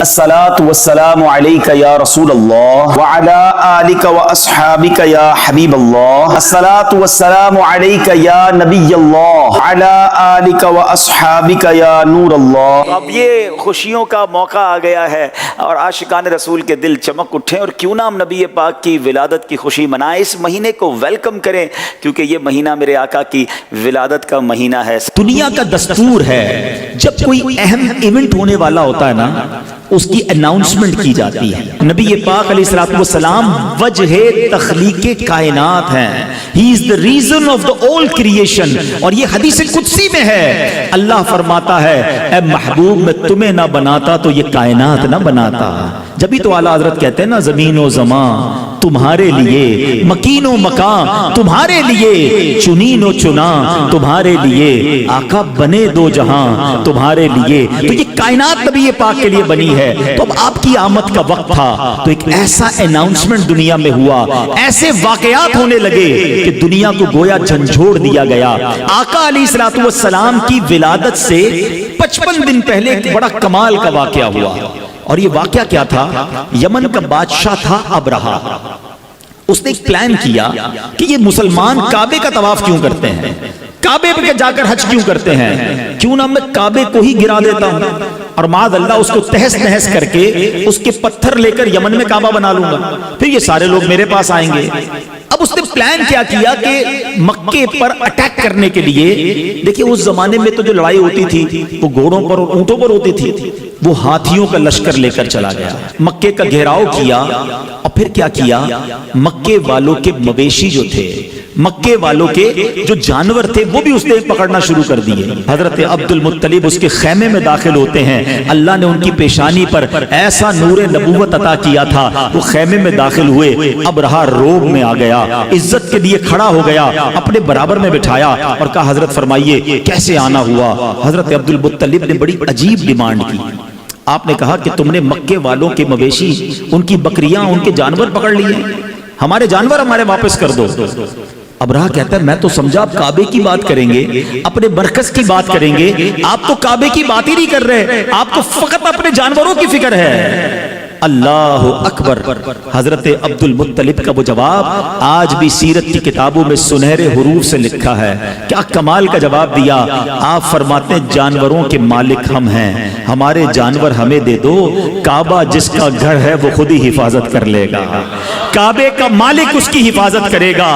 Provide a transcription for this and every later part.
الصلاۃ والسلام علیک یا رسول اللہ وعلی آلک واصحابک یا حبیب اللہ، الصلاۃ والسلام علیک یا نبی اللہ وعلی آلک واصحابک یا نور اللہ۔ اب یہ خوشیوں کا موقع آ گیا ہے اور عاشقان رسول کے دل چمک اٹھے، اور کیوں نہ ہم نبی پاک کی ولادت کی خوشی منائیں، اس مہینے کو ویلکم کریں، کیونکہ یہ مہینہ میرے آقا کی ولادت کا مہینہ ہے۔ دنیا کا دستور ہے جب کوئی اہم ایونٹ ہونے والا ہوتا ہے نا، اس کی اناؤنسمنٹ کی جاتی ہے۔ نبی پاک علیہ الصلوۃ والسلام وجہ تخلیق کائنات ہیں، ہی از the reason of the all creation، اور یہ حدیث قدسی میں ہے، اللہ فرماتا ہے اے محبوب میں تمہیں نہ بناتا تو یہ کائنات نہ بناتا۔ جبھی تو اعلیٰ حضرت کہتے ہیں نا زمین و زمان تمہارے لیے، مکین و مکان تمہارے لیے، چنین و چنا تمہارے لیے، آقا بنے دو جہاں تمہارے لیے۔ تو یہ کائنات نبی پاک کے لیے بنی ہے، تو اب آپ کی آمد کا وقت تھا، تو ایک ایسا اناؤنسمنٹ دنیا میں ہوا، ایسے واقعات ہونے لگے کہ دنیا کو گویا جھنجھوڑ دیا گیا۔ آقا علیہ الصلوۃ والسلام کی ولادت سے 55 دن پہلے ایک بڑا کمال کا واقعہ ہوا، اور یہ واقعہ کیا تھا؟ یمن کا بادشاہ تھا ابرہہ، اس نے ایک پلان کیا کہ یہ مسلمان کعبے کا طواف کیوں کرتے ہیں، کعبے پہ جا کر حج کیوں کرتے ہیں، کیوں نہ میں کعبے کو ہی گرا دیتا ہوں اور معاذ اللہ اس کو تہس نہس کر کے اس کے پتھر لے کر یمن میں کعبہ بنا لوں گا، پھر یہ سارے لوگ میرے پاس آئیں گے۔ اب اس نے پلان کیا کیا کہ مکے پر اٹیک کرنے کے لیے، دیکھیں اس زمانے میں تو جو لڑائی ہوتی تھی وہ گھوڑوں پر اور اونٹوں پر ہوتی تھی، وہ ہاتھیوں کا لشکر لے کر چلا گیا، مکے کا گھیراؤ کیا، اور پھر کیا کیا، مکے والوں کے مویشی جو تھے، مکے والوں کے جو جانور تھے وہ بھی اس نے پکڑنا شروع کر دیے۔ حضرت عبد المطلب اس کے خیمے میں داخل ہوتے ہیں، اللہ نے ان کی پیشانی پر ایسا نور نبوت عطا کیا تھا، وہ خیمے میں داخل ہوئے، ابرہہ روب میں آ گیا، عزت کے لیے کھڑا ہو گیا، اپنے برابر میں بٹھایا اور کہا حضرت فرمائیے کیسے آنا ہوا؟ حضرت عبد المطلب نے بڑی عجیب ڈیمانڈ کی، آپ نے کہا کہ تم نے مکے والوں کے مویشی، ان کی بکریاں، ان کے جانور پکڑ لیے، ہمارے جانور ہمارے واپس کر دو۔ ابرہہ کہتا ہے میں تو سمجھا آپ کعبے کی بات کریں گے، اپنے مرکز کی بات کریں گے، آپ تو کعبے کی بات ہی نہیں کر رہے، آپ کو فقط اپنے جانوروں کی فکر ہے۔ اللہ اکبر۔ حضرت عبد المطلب کا وہ جواب آج بھی سیرت کی کتابوں میں سنہرے حروف سے لکھا ہے، کیا کمال کا جواب دیا۔ آپ فرماتے ہیں جانوروں کے مالک ہم ہیں، ہمارے جانور ہمیں دے دو، کعبہ جس کا گھر ہے وہ خود ہی حفاظت کر لے گا، کعبے کا مالک اس کی حفاظت کرے گا۔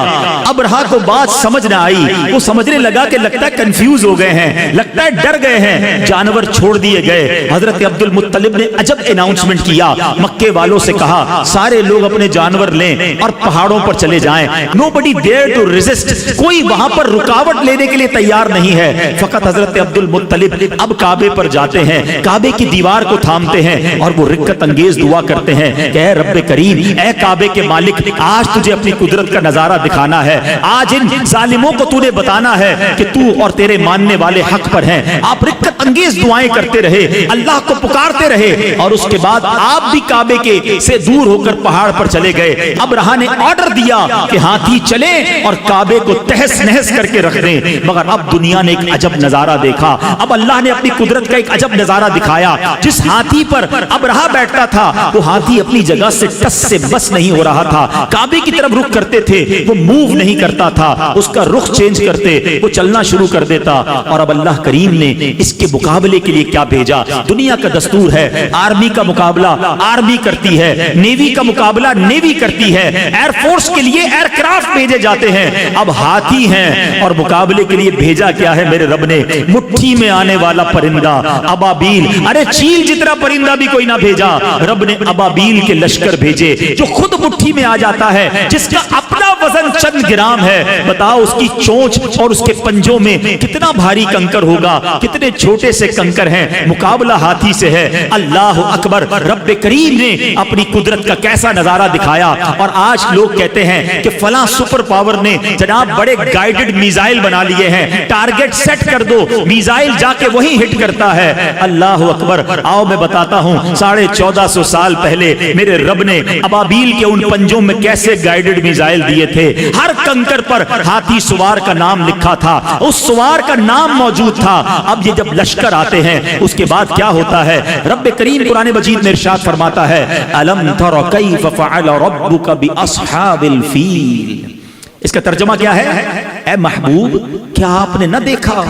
ابرہہ کو بات سمجھ نہ آئی، وہ سمجھنے لگا کہ لگتا ہے کنفیوز ہو گئے ہیں، لگتا ہے ڈر گئے ہیں، جانور چھوڑ دیے گئے۔ حضرت عبد المطلب نے عجب اناؤنسمنٹ کیا، مکے والوں سے کہا سارے لوگ اپنے جانور لیں اور پہاڑوں پر چلے جائیں، nobody dare to resist، کوئی وہاں پر رکاوٹ لینے کے لیے تیار نہیں ہے۔ فقط حضرت عبد المطلب اب کعبے پر جاتے ہیں، کعبے کی دیوار کو تھامتے ہیں اور وہ رکت انگیز دعا کرتے ہیں کہ اے رب کریم، اے کعبے کے مالک، آج تجھے اپنی قدرت کا نظارہ دکھانا ہے، آج ان ظالموں کو تو نے بتانا ہے کہ تو اور تیرے ماننے والے حق پر ہیں۔ آپ رکت انگیز دعائیں کرتے رہے، اللہ کو پکارتے رہے، اور اس کے بعد آپ بھی کعبے کے سے دور ہو کر پہاڑ پر چلے گئے۔ ابرہہ نے آرڈر دیا کہ ہاتھی چلیں اور کعبے کو تہس نہس کر کے رکھ دیں، مگر اب دنیا نے ایک عجب نظارہ دیکھا، اب اللہ نے اپنی قدرت کا ایک عجب نظارہ دکھایا۔ جس ہاتھی پر ابرہہ بیٹھتا تھا وہ ہاتھی اپنی جگہ سے ٹس سے بس نہیں ہو رہا تھا، کعبے کی طرف رخ کرتے تھے وہ موو نہیں کرتا تھا، اس کا رخ چینج کرتے وہ چلنا شروع کر دیتا۔ اور اب اللہ کریم نے اس کے مقابلے کے لیے کیا بھیجا؟ دنیا کا دستور ہے آرمی کا مقابلہ آرمی کرتی ہے، نیوی کا مقابلہ نیوی کرتی ہے، ایئر فورس کے لیے ایئر کرافٹ بھیجے جاتے ہیں، اب ہاتھی ہیں اور مقابلے کے لیے بھیجا کیا ہے میرے رب نے؟ مٹھی میں آنے والا پرندہ ابابیل، ارے چیل جتنا پرندہ بھی کوئی نہ بھیجا، رب نے ابابیل کے لشکر بھیجے جو خود مٹھی میں آ جاتا ہے، جس کا اپنا وزن چند گرام ہے۔ بتاؤ اس کی چونچ اور اس کے پنجوں میں کتنا بھاری کنکر ہوگا، کتنے چھوٹے سے کنکر ہیں، مقابلہ ہاتھی سے ہے۔ اللہ اکبر۔ رب کریم کریم نے اپنی قدرت کا کیسا نظارہ دکھایا. اور آج لوگ کہتے ہیں کہ فلاں سپر پاور نے جناب بڑے گائیڈڈ میزائل بنا لیے ہیں, ٹارگٹ سیٹ کر دو, میزائل جا کے وہیں ہٹ کرتا ہے. اللہ اکبر. آؤ میں بتاتا ہوں 1450 سال پہلے میرے رب نے ابابیل کے ان پنجوں میں کیسے گائیڈڈ میزائل دیے تھے. ہر کنکر پر ہاتھی سوار کا نام لکھا تھا, اس سوار کا نام موجود تھا. اب یہ جب لشکر آتے ہیں اس کے بعد کیا ہوتا ہے؟ رب کریم قرآن مجید میں ارشاد فرماتا ہے الم تر کیف فعل ربک باصحاب الفیل. اس کا ترجمہ کیا ہے؟ اے محبوب کیا آپ نے نہ دیکھا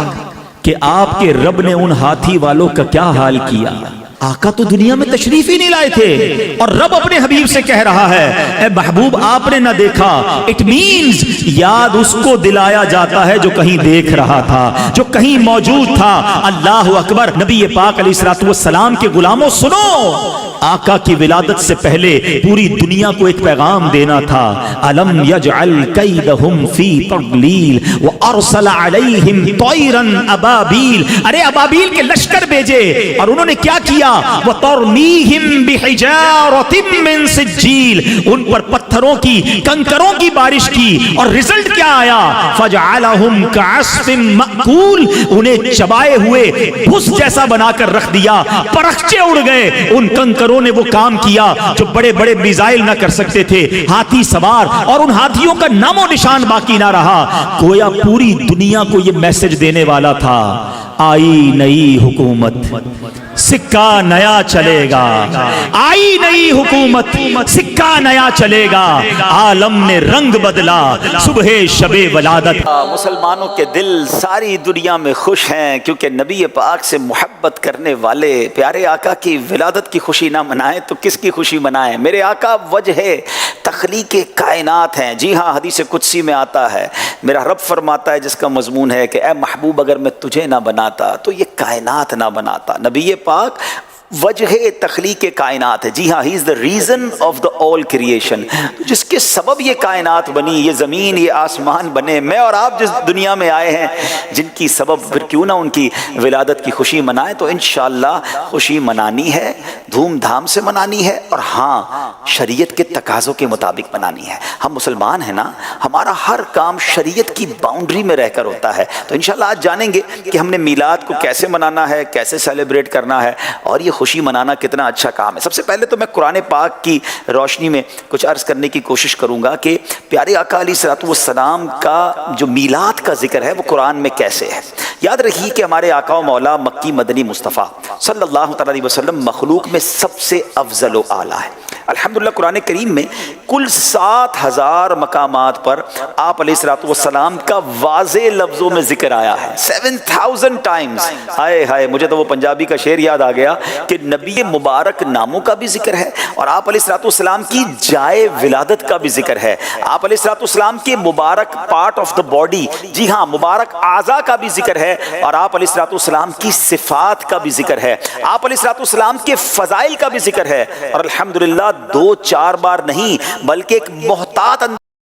کہ آپ کے رب نے ان ہاتھی والوں کا کیا حال کیا؟ آقا تو دنیا میں تشریف ہی نہیں لائے تھے اور رب اپنے حبیب سے کہہ رہا ہے اے محبوب آپ نے نہ دیکھا. اٹ مینز یاد اس کو دلایا جاتا ہے جو کہیں دیکھ رہا تھا, جو کہیں موجود تھا. اللہ اکبر. نبی پاک علیہ الصلوۃ والسلام کے غلاموں سنو, آقا کی ولادت سے پہلے پوری دنیا کو ایک پیغام دینا تھا. الم یجعل کیدہم فی تضلیل وارسل علیہم طیرا ابابیل. ارے ابابیل کے لشکر بھیجے اور انہوں نے کیا کیا؟ وَتَرْمِيهِمْ بِحِجَارَةٍ مِّن سِجِّيلٍ. ان پر پتھروں کی, کنکروں کی بارش کی اور رزلٹ کیا آیا؟ فَجَعَلَهُمْ كَعَصْفٍ مَأْكُولٍ. انہیں چبائے ہوئے بھس جیسا بنا کر رکھ دیا, پرخچے اڑ گئے. ان کنکروں نے وہ کام کیا جو بڑے بڑے میزائل نہ کر سکتے تھے. ہاتھی سوار, اور ان ہاتھیوں کا نام و نشان باقی نہ رہا. گویا پوری دنیا کو یہ میسج دینے والا تھا آئی نئی حکومت, سکہ نیا چلے گا. آئی نئی حکومت, سکہ نیا چلے گا. عالم نے رنگ بدلا صبح شب ولادت. مسلمانوں کے دل ساری دنیا میں خوش ہیں کیونکہ نبی پاک سے محبت کرنے والے پیارے آقا کی ولادت کی خوشی نہ منائیں تو کس کی خوشی منائیں؟ میرے آقا وجہ تخلیق کائنات ہیں. جی ہاں, حدیث قدسی میں آتا ہے میرا رب فرماتا ہے جس کا مضمون ہے کہ اے محبوب اگر میں تجھے نہ بناتا تو یہ کائنات نہ بناتا. نبی پاک وجہ تخلیق کائنات ہے. جی ہاں, he is the reason of the all creation. جس کے سبب یہ کائنات بنی, یہ زمین, یہ آسمان بنے. میں اور آپ جس دنیا میں آئے ہیں جن کی سبب, پھر کیوں نہ ان کی ولادت کی خوشی منائیں. تو انشاءاللہ خوشی منانی ہے, دھوم دھام سے منانی ہے, اور ہاں شریعت کے تقاضوں کے مطابق منانی ہے. ہم مسلمان ہیں نا, ہمارا ہر کام شریعت کی باؤنڈری میں رہ کر ہوتا ہے. تو انشاءاللہ آج جانیں گے کہ ہم نے میلاد کو کیسے منانا ہے, کیسے سیلیبریٹ کرنا ہے, اور یہ خوشی منانا کتنا اچھا کام ہے. سب سے پہلے تو میں قرآن پاک کی روشنی میں کچھ عرض کرنے کی کوشش کروں گا کہ پیارے آقا علیہ الصلوۃ والسلام کا جو میلاد کا ذکر ہے وہ قرآن میں کیسے ہے. یاد رکھیے کہ ہمارے آقا و مولا مکی مدنی مصطفیٰ صلی اللہ تعالی علیہ وسلم مخلوق میں سب سے افضل و اعلیٰ ہے. الحمدللہ قرآن کریم میں کل 7000 مقامات پر آپ علیہ الصلوۃ والسلام کا واضح لفظوں میں ذکر آیا ہے. 7000 ٹائمز. ہائے ہائے, مجھے تو وہ پنجابی کا شعر یاد آ گیا کہ نبی مبارک ناموں کا بھی ذکر ہے, اور آپ علیہ الصلوۃ والسلام کی جائے ولادت کا بھی ذکر ہے. آپ علیہ الصلوۃ والسلام کے مبارک پارٹ آف دا باڈی, جی ہاں مبارک اعضاء کا بھی ذکر ہے, اور آپ علیہ الصلوۃ والسلام کی صفات کا بھی ذکر ہے. آپ علیہ الصلوۃ والسلام کے فضائل کا بھی ذکر ہے. اور الحمدللہ 2-4 بار نہیں بلکہ ایک محتاط